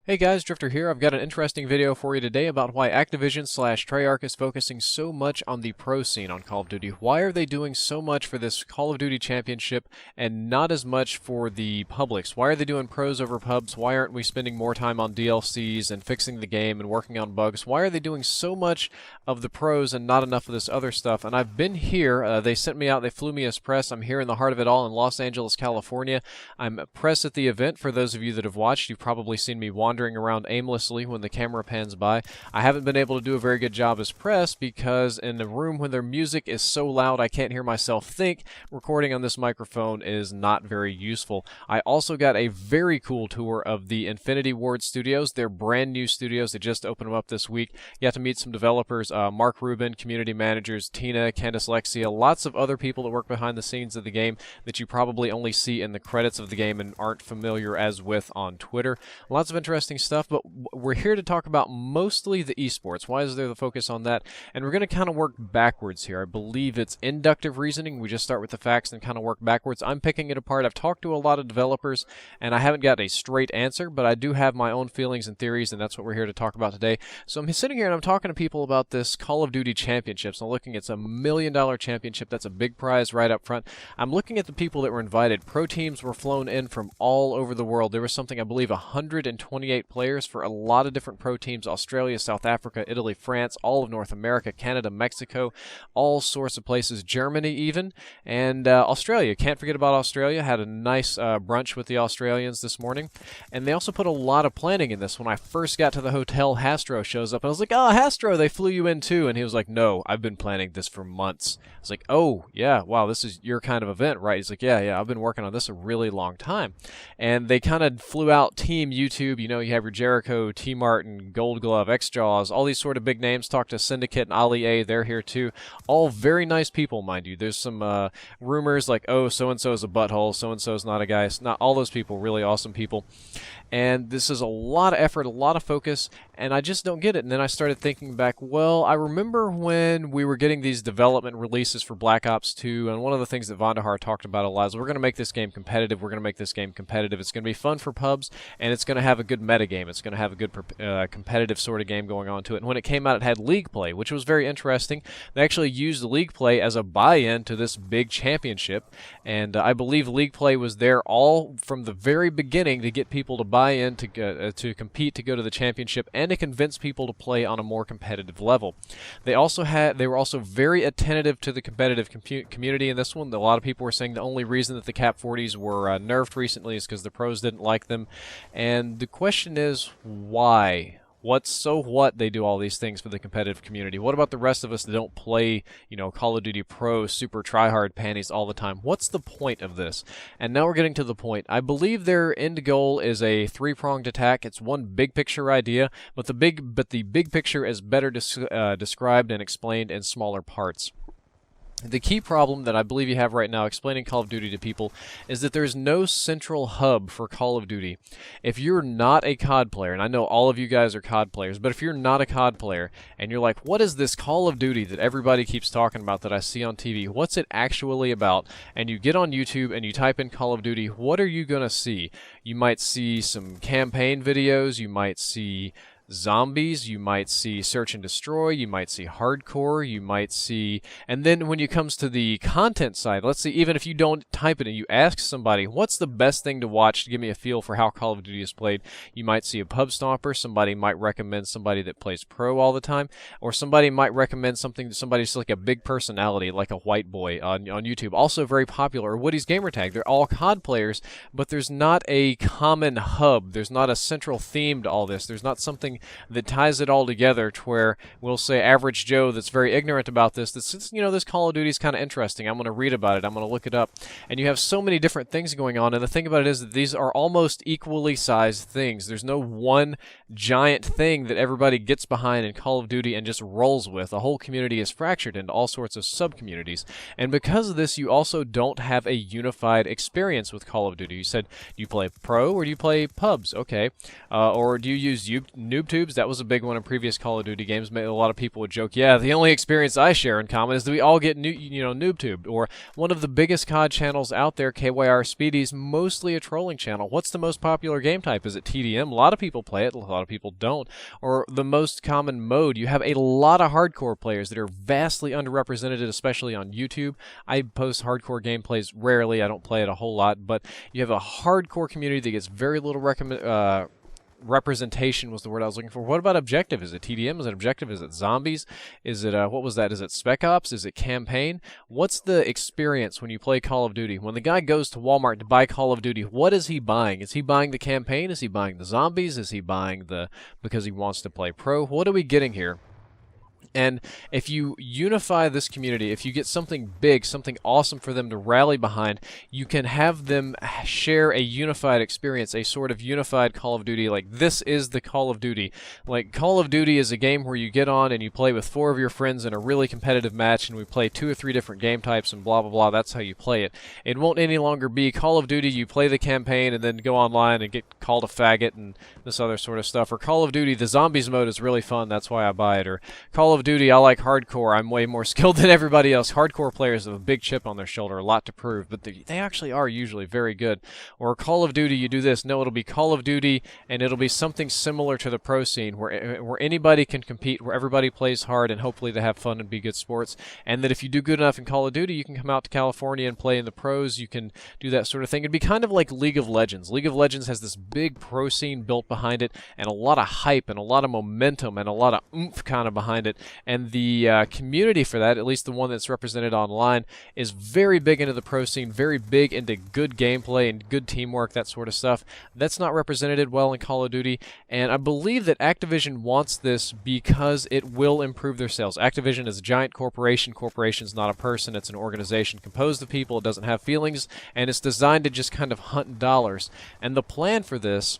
Hey guys, Drifter here. I've got an interesting video for you today about why Activision/Treyarch is focusing so much on the pro scene on Call of Duty. Why are they doing so much for this Call of Duty championship and not as much for the publics? Why are they doing pros over pubs? Why aren't we spending more time on DLCs and fixing the game and working on bugs? Why are they doing so much of the pros and not enough of this other stuff? And I've been here. They sent me out. They flew me as press. I'm here in the heart of it all in Los Angeles, California. I'm press at the event. For those of you that have watched, you've probably seen me wandering around aimlessly when the camera pans by. I haven't been able to do a very good job as press because in a room when their music is so loud I can't hear myself think, recording on this microphone is not very useful. I also got a very cool tour of the Infinity Ward Studios. They're brand new studios. They just opened them up this week. You got to meet some developers, Mark Rubin, community managers, Tina, Candice Lexia, lots of other people that work behind the scenes of the game that you probably only see in the credits of the game and aren't familiar as with on Twitter. Lots of interesting stuff, but we're here to talk about mostly the esports. Why is there the focus on that? And we're going to kind of work backwards here. I believe it's inductive reasoning. We just start with the facts and kind of work backwards. I'm picking it apart. I've talked to a lot of developers, and I haven't got a straight answer, but I do have my own feelings and theories, and that's what we're here to talk about today. So I'm sitting here and I'm talking to people about this Call of Duty Championships. I'm looking, it's a $1 million championship. That's a big prize right up front. I'm looking at the people that were invited. Pro teams were flown in from all over the world. There was something, I believe, 128 players for a lot of different pro teams: Australia, South Africa, Italy, France, all of North America, Canada, Mexico, all sorts of places, Germany even, and Australia. Can't forget about Australia. Had a nice brunch with the Australians this morning, and they also put a lot of planning in this. When I first got to the hotel, Hastro shows up, and I was like, "Oh, Hastro, they flew you in too," and he was like, "No, I've been planning this for months." I was like, "Oh, yeah, wow, this is your kind of event, right?" He's like, yeah, I've been working on this a really long time." And they kind of flew out Team YouTube. You know, you have your Jericho, T-Martin, Gold Glove, X-Jaws, all these sort of big names. Talked to Syndicate and Ali A. They're here too. All very nice people, mind you. There's some rumors like, oh, so-and-so is a butthole, so-and-so is not a guy. It's not all those people, really awesome people. And this is a lot of effort, a lot of focus, and I just don't get it. And then I started thinking back, well, I remember when we were getting these development releases for Black Ops 2, and one of the things that Vandahar talked about a lot is we're going to make this game competitive, we're going to make this game competitive, it's going to be fun for pubs, and it's going to have a good metagame, it's going to have a good competitive sort of game going on to it. And when it came out, it had League Play, which was very interesting. They actually used the League Play as a buy-in to this big championship, and I believe League Play was there all from the very beginning to get people to buy in to compete, to go to the championship, and to convince people to play on a more competitive level. They were also very attentive to the competitive community in this one. A lot of people were saying the only reason that the Cap 40s were nerfed recently is because the pros didn't like them. And the question is, why? So what they do all these things for the competitive community? What about the rest of us that don't play, Call of Duty Pro, super try-hard panties all the time? What's the point of this? And now we're getting to the point. I believe their end goal is a three-pronged attack. It's one big picture idea, but the big picture is better described and explained in smaller parts. The key problem that I believe you have right now explaining Call of Duty to people is that there's no central hub for Call of Duty. If you're not a COD player, and I know all of you guys are COD players, but if you're not a COD player and you're like, what is this Call of Duty that everybody keeps talking about that I see on TV? What's it actually about? And you get on YouTube and you type in Call of Duty, what are you going to see? You might see some campaign videos, you might see zombies, you might see search and destroy, you might see hardcore, you might see, and then when it comes to the content side, let's see, even if you don't type it and you ask somebody, what's the best thing to watch to give me a feel for how Call of Duty is played, you might see a pub stomper, somebody might recommend somebody that plays pro all the time, or somebody might recommend something that somebody's like a big personality, like a white boy on YouTube, also very popular, or Woody's Gamertag. They're all COD players, but there's not a common hub, there's not a central theme to all this, there's not something that ties it all together to where we'll say average Joe that's very ignorant about this, this Call of Duty is kind of interesting, I'm going to read about it, I'm going to look it up. And you have so many different things going on, and the thing about it is that these are almost equally sized things. There's no one giant thing that everybody gets behind in Call of Duty and just rolls with. The whole community is fractured into all sorts of sub-communities. And because of this, you also don't have a unified experience with Call of Duty. You said, do you play pro or do you play pubs? Okay. Or do you use noob noob tubes. That was a big one in previous Call of Duty games. A lot of people would joke, yeah, the only experience I share in common is that we all get noob tubed. Or one of the biggest COD channels out there, KYR Speedy's, mostly a trolling channel. What's the most popular game type? Is it TDM? A lot of people play it, a lot of people don't. Or the most common mode, you have a lot of hardcore players that are vastly underrepresented, especially on YouTube. I post hardcore gameplays rarely. I don't play it a whole lot, but you have a hardcore community that gets very little representation was the word I was looking for. What about objective? Is it TDM? Is it objective? Is it zombies? Is it, what was that? Is it Spec Ops? Is it campaign? What's the experience when you play Call of Duty? When the guy goes to Walmart to buy Call of Duty, what is he buying? Is he buying the campaign? Is he buying the zombies? Is he buying because he wants to play pro? What are we getting here? And if you unify this community, if you get something big, something awesome for them to rally behind, you can have them share a unified experience, a sort of unified Call of Duty. Like, this is the Call of Duty. Like, Call of Duty is a game where you get on and you play with 4 of your friends in a really competitive match, and we play 2 or 3 different game types and blah, blah, blah. That's how you play it. It won't any longer be Call of Duty, you play the campaign and then go online and get called a faggot and this other sort of stuff. Or Call of Duty, the zombies mode is really fun, that's why I buy it. Or Call of Duty, I like hardcore. I'm way more skilled than everybody else. Hardcore players have a big chip on their shoulder, a lot to prove, but they actually are usually very good. Or Call of Duty, you do this. No, it'll be Call of Duty, and it'll be something similar to the pro scene, where anybody can compete, where everybody plays hard, and hopefully they have fun and be good sports. And that if you do good enough in Call of Duty, you can come out to California and play in the pros. You can do that sort of thing. It'd be kind of like League of Legends. League of Legends has this big pro scene built behind it, and a lot of hype, and a lot of momentum, and a lot of oomph kind of behind it. And the community for that, at least the one that's represented online, is very big into the pro scene, very big into good gameplay and good teamwork, that sort of stuff. That's not represented well in Call of Duty, and I believe that Activision wants this because it will improve their sales. Activision is a giant corporation. Corporation's not a person, it's an organization composed of people. It doesn't have feelings, and it's designed to just kind of hunt dollars. And the plan for this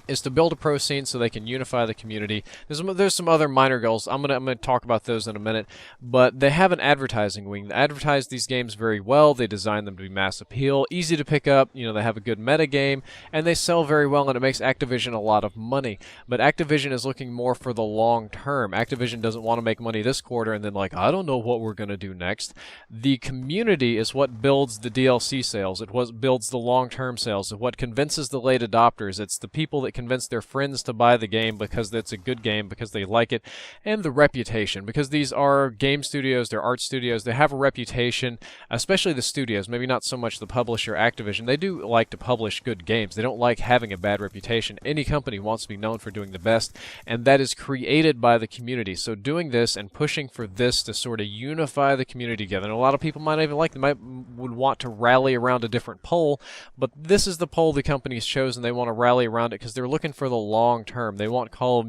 is to build a pro scene so they can unify the community. There's some other minor goals. I'm gonna talk about those in a minute, but they have an advertising wing. They advertise these games very well. They design them to be mass appeal, easy to pick up. You know, they have a good meta game, and they sell very well, and it makes Activision a lot of money. But Activision is looking more for the long term. Activision doesn't want to make money this quarter and then, like, I don't know what we're gonna do next. The community is what builds the DLC sales. It's what builds the long-term sales. It's what convinces the late adopters. It's the people that convince their friends to buy the game because it's a good game, because they like it, and the reputation, because these are game studios, they're art studios, they have a reputation, especially the studios, maybe not so much the publisher, Activision. They do like to publish good games. They don't like having a bad reputation. Any company wants to be known for doing the best, and that is created by the community. So doing this and pushing for this to sort of unify the community together, and a lot of people might even like, they would want to rally around a different poll, but this is the poll the company's chosen. They want to rally around it because they're looking for the long term. They want Call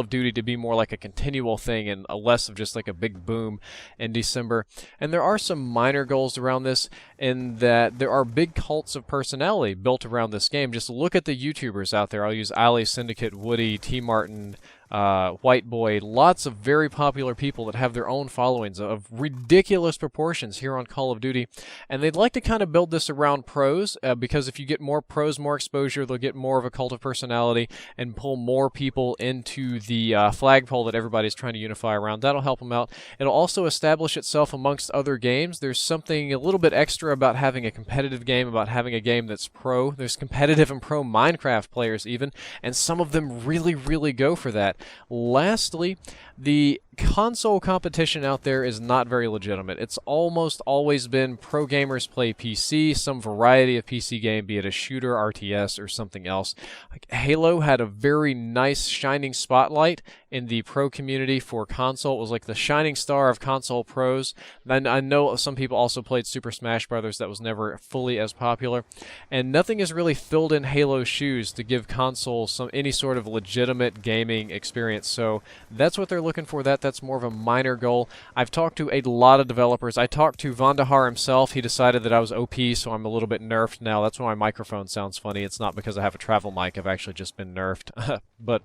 of Duty to be more like a continual thing and less of just like a big boom in December. And there are some minor goals around this, in that there are big cults of personality built around this game. Just look at the YouTubers out there. I'll use Ali, Syndicate, Woody, T. Martin, White Boy, lots of very popular people that have their own followings of ridiculous proportions here on Call of Duty, and they'd like to kind of build this around pros, because if you get more pros, more exposure, they'll get more of a cult of personality and pull more people into the flagpole that everybody's trying to unify around. That'll help them out. It'll also establish itself amongst other games. There's something a little bit extra about having a competitive game, about having a game that's pro. There's competitive and pro Minecraft players even, and some of them really, really go for that. Lastly, the console competition out there is not very legitimate. It's almost always been pro gamers play PC, some variety of PC game, be it a shooter, RTS, or something else. Like Halo had a very nice shining spotlight in the pro community for console. It was like the shining star of console pros. And I know some people also played Super Smash Brothers. That was never fully as popular. And nothing has really filled in Halo's shoes to give console any sort of legitimate gaming experience. So that's what they're looking for. That's more of a minor goal. I've talked to a lot of developers. I talked to Vandahar himself. He decided that I was OP, so I'm a little bit nerfed now. That's why my microphone sounds funny. It's not because I have a travel mic. I've actually just been nerfed. But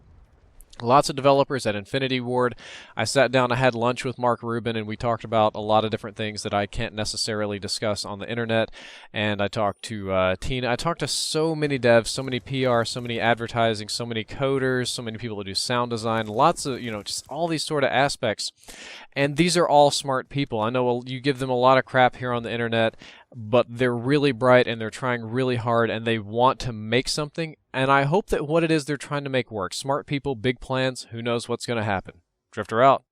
Lots of developers at Infinity Ward. I sat down, I had lunch with Mark Rubin, and we talked about a lot of different things that I can't necessarily discuss on the internet. And I talked to Tina. I talked to so many devs, so many PR, so many advertising, so many coders, so many people that do sound design, lots of, just all these sort of aspects. And these are all smart people. I know you give them a lot of crap here on the internet, but they're really bright and they're trying really hard and they want to make something. And I hope that what it is they're trying to make works. Smart people, big plans, who knows what's going to happen. Drifter out.